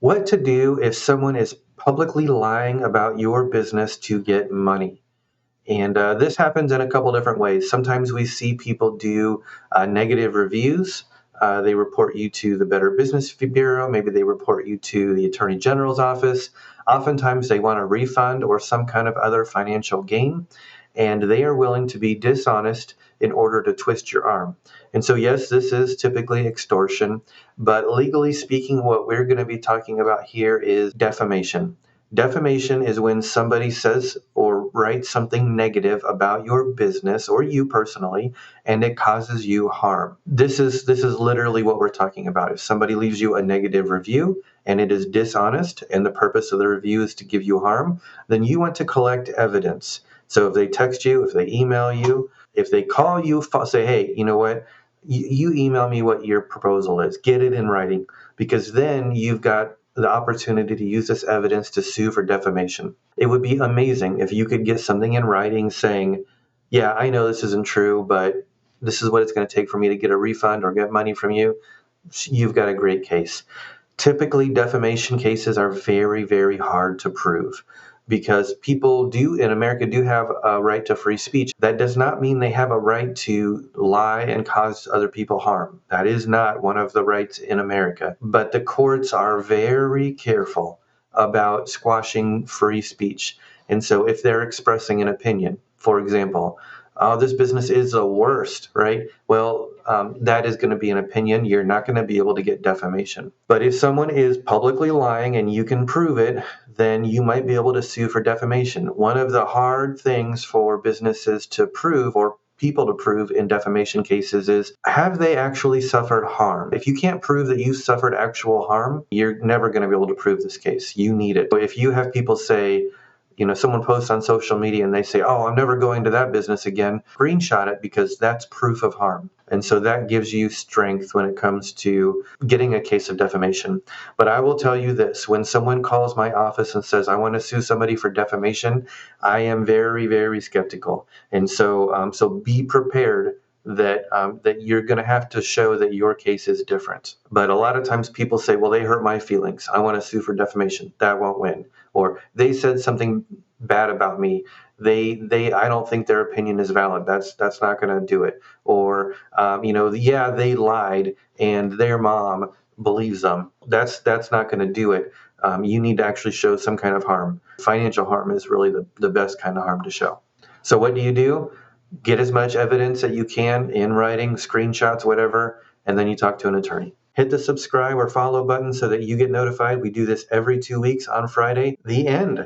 What to do if someone is publicly lying about your business to get money. And this happens in a couple different ways. Sometimes we see people do negative reviews. They report you to the Better Business Bureau. Maybe they report you to the Attorney General's office. Oftentimes they want a refund or some kind of other financial gain, and they are willing to be dishonest in order to twist your arm. And so, yes, this is typically extortion, but legally speaking, what we're going to be talking about here is defamation. Defamation is when somebody says or writes something negative about your business or you personally, and it causes you harm. This is literally what we're talking about. If somebody leaves you a negative review and it is dishonest, and the purpose of the review is to give you harm, then you want to collect evidence. So if they text you, if they email you, if they call you, say, hey, you know what? You email me what your proposal is. Get it in writing, because then you've got the opportunity to use this evidence to sue for defamation. It would be amazing if you could get something in writing saying, yeah, I know this isn't true, but this is what it's going to take for me to get a refund or get money from you. You've got a great case. Typically, defamation cases are very, very hard to prove because people do in America do have a right to free speech. That does not mean they have a right to lie and cause other people harm. That is not one of the rights in America. But the courts are very careful about squashing free speech. And so if they're expressing an opinion, for example, oh, this business is the worst, right? Well, that is going to be an opinion. You're not going to be able to get defamation. But if someone is publicly lying and you can prove it, then you might be able to sue for defamation. One of the hard things for businesses to prove or people to prove in defamation cases is, have they actually suffered harm? If you can't prove that you suffered actual harm, you're never going to be able to prove this case. You need it. If you have people say, someone posts on social media and they say, oh, I'm never going to that business again, screenshot it, because that's proof of harm. And so that gives you strength when it comes to getting a case of defamation. But I will tell you this, when someone calls my office and says, I want to sue somebody for defamation, I am very, very skeptical. And so be prepared that you're going to have to show that your case is different. But a lot of times people say, well, they hurt my feelings, I want to sue for defamation. That won't win. Or they said something bad about me. I don't think their opinion is valid. That's not going to do it. Or yeah, they lied and their mom believes them. That's not going to do it. You need to actually show some kind of harm. Financial harm is really the best kind of harm to show. So what do? Get as much evidence that you can in writing, screenshots, whatever, and then you talk to an attorney. Hit the subscribe or follow button so that you get notified. We do this every 2 weeks on Friday. The end.